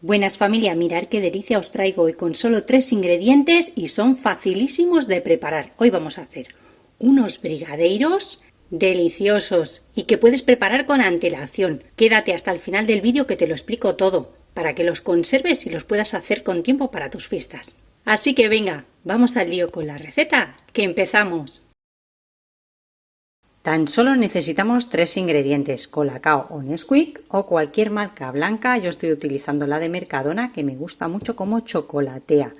Buenas familia, mirad qué delicia os traigo hoy con solo 3 ingredientes y son facilísimos de preparar. Hoy vamos a hacer unos brigadeiros deliciosos y que puedes preparar con antelación. Quédate hasta el final del vídeo que te lo explico todo, para que los conserves y los puedas hacer con tiempo para tus fiestas. Así que venga, vamos al lío con la receta, que empezamos. Tan solo necesitamos 3 ingredientes: Colacao o Nesquik o cualquier marca blanca. Yo estoy utilizando la de Mercadona, que me gusta mucho como chocolatea.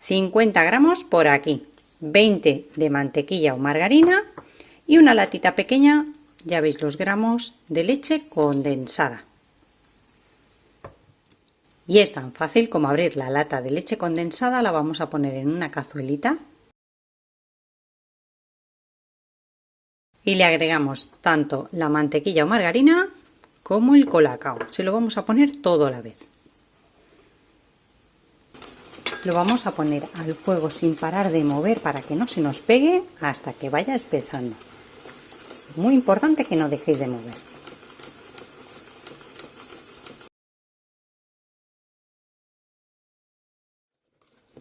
50 gramos por aquí, 20 de mantequilla o margarina y una latita pequeña, ya veis los gramos, de leche condensada. Y es tan fácil como abrir la lata de leche condensada, la vamos a poner en una cazuelita. Y le agregamos tanto la mantequilla o margarina como el colacao. Se lo vamos a poner todo a la vez. Lo vamos a poner al fuego sin parar de mover para que no se nos pegue hasta que vaya espesando. Muy importante que no dejéis de mover.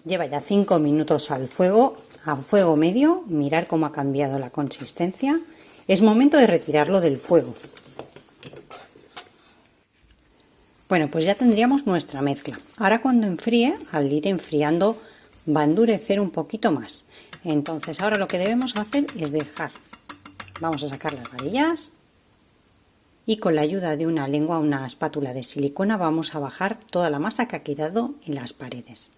Lleva ya 5 minutos al fuego, a fuego medio. Mirad cómo ha cambiado la consistencia. Es momento de retirarlo del fuego. Bueno, pues ya tendríamos nuestra mezcla. Ahora cuando enfríe, al ir enfriando, va a endurecer un poquito más. Entonces ahora lo que debemos hacer es dejar. Vamos a sacar las varillas y con la ayuda de una lengua o una espátula de silicona vamos a bajar toda la masa que ha quedado en las paredes.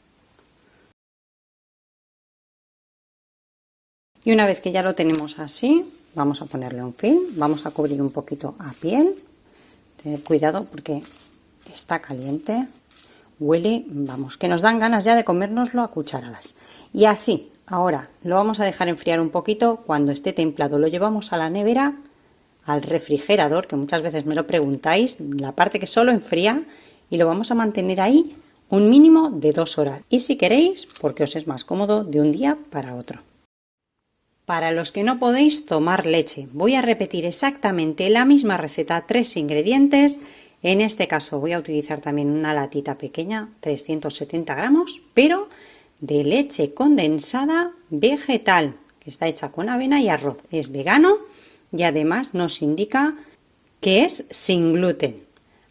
Y una vez que ya lo tenemos así, vamos a ponerle un film, vamos a cubrir un poquito a piel. Tened cuidado porque está caliente, huele, vamos, que nos dan ganas ya de comérnoslo a cucharadas. Y así, ahora lo vamos a dejar enfriar un poquito. Cuando esté templado lo llevamos a la nevera, al refrigerador, que muchas veces me lo preguntáis, la parte que solo enfría, y lo vamos a mantener ahí un mínimo de 2 horas. Y si queréis, porque os es más cómodo, de un día para otro. Para los que no podéis tomar leche, voy a repetir exactamente la misma receta, 3 ingredientes. En este caso voy a utilizar también una latita pequeña, 370 gramos, pero de leche condensada vegetal, que está hecha con avena y arroz. Es vegano y además nos indica que es sin gluten.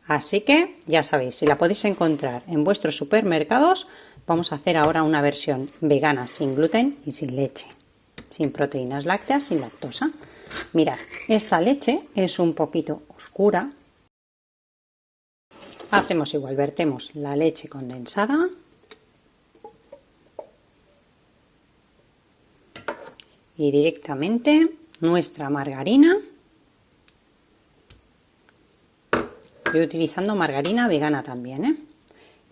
Así que ya sabéis, si la podéis encontrar en vuestros supermercados, vamos a hacer ahora una versión vegana sin gluten y sin leche. Sin proteínas lácteas, sin lactosa. Mirad, esta leche es un poquito oscura. Hacemos igual, vertemos la leche condensada y directamente nuestra margarina. Estoy utilizando margarina vegana también, ¿eh?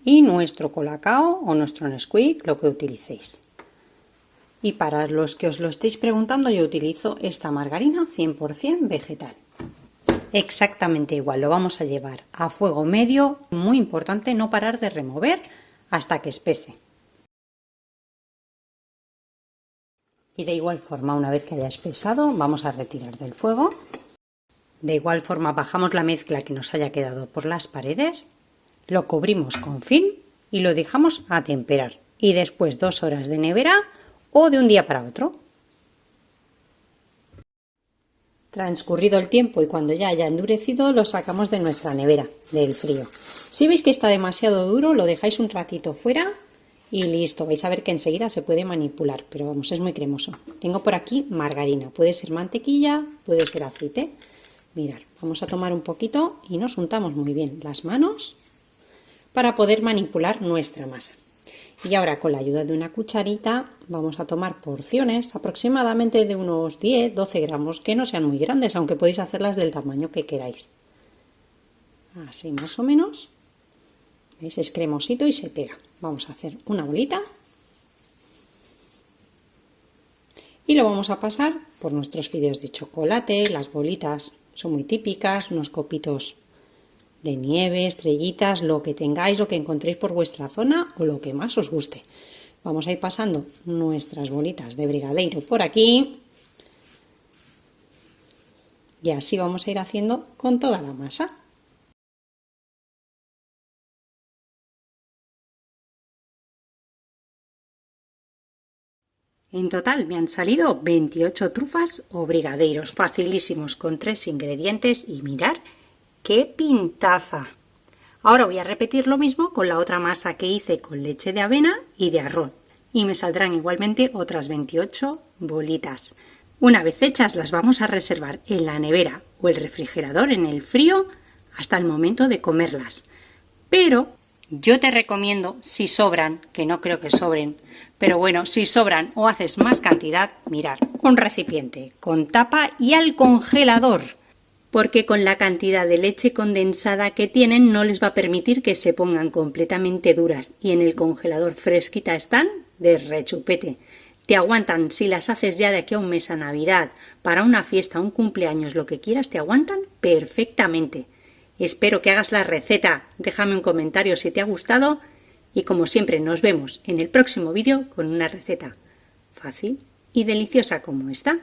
Y nuestro colacao o nuestro Nesquik, lo que utilicéis. Y para los que os lo estéis preguntando, yo utilizo esta margarina 100% vegetal. Exactamente igual, lo vamos a llevar a fuego medio. Muy importante no parar de remover hasta que espese. Y de igual forma, una vez que haya espesado, vamos a retirar del fuego. De igual forma bajamos la mezcla que nos haya quedado por las paredes, lo cubrimos con film y lo dejamos a temperar. Y después 2 horas de nevera o de un día para otro. Transcurrido el tiempo y cuando ya haya endurecido, lo sacamos de nuestra nevera, del frío. Si veis que está demasiado duro, lo dejáis un ratito fuera y listo. Vais a ver que enseguida se puede manipular, pero vamos, es muy cremoso. Tengo por aquí margarina, puede ser mantequilla, puede ser aceite. Mirad, vamos a tomar un poquito y nos untamos muy bien las manos para poder manipular nuestra masa. Y ahora con la ayuda de una cucharita vamos a tomar porciones aproximadamente de unos 10-12 gramos, que no sean muy grandes, aunque podéis hacerlas del tamaño que queráis. Así más o menos. ¿Veis? Es cremosito y se pega. Vamos a hacer una bolita. Y lo vamos a pasar por nuestros fideos de chocolate. Las bolitas son muy típicas, unos copitos de nieve, estrellitas, lo que tengáis, lo que encontréis por vuestra zona o lo que más os guste. Vamos a ir pasando nuestras bolitas de brigadeiro por aquí y así vamos a ir haciendo con toda la masa. En total me han salido 28 trufas o brigadeiros, facilísimos, con 3 ingredientes y mirad qué pintaza. Ahora voy a repetir lo mismo con la otra masa que hice con leche de avena y de arroz y me saldrán igualmente otras 28 bolitas. Una vez hechas las vamos a reservar en la nevera o el refrigerador en el frío hasta el momento de comerlas. Pero yo te recomiendo, si sobran, que no creo que sobren, pero bueno, si sobran o haces más cantidad, mirar, un recipiente con tapa y al congelador, porque con la cantidad de leche condensada que tienen no les va a permitir que se pongan completamente duras y en el congelador fresquita están de rechupete. Te aguantan, si las haces ya de aquí a un mes a Navidad, para una fiesta, un cumpleaños, lo que quieras, te aguantan perfectamente. Espero que hagas la receta, déjame un comentario si te ha gustado y como siempre nos vemos en el próximo vídeo con una receta fácil y deliciosa como esta.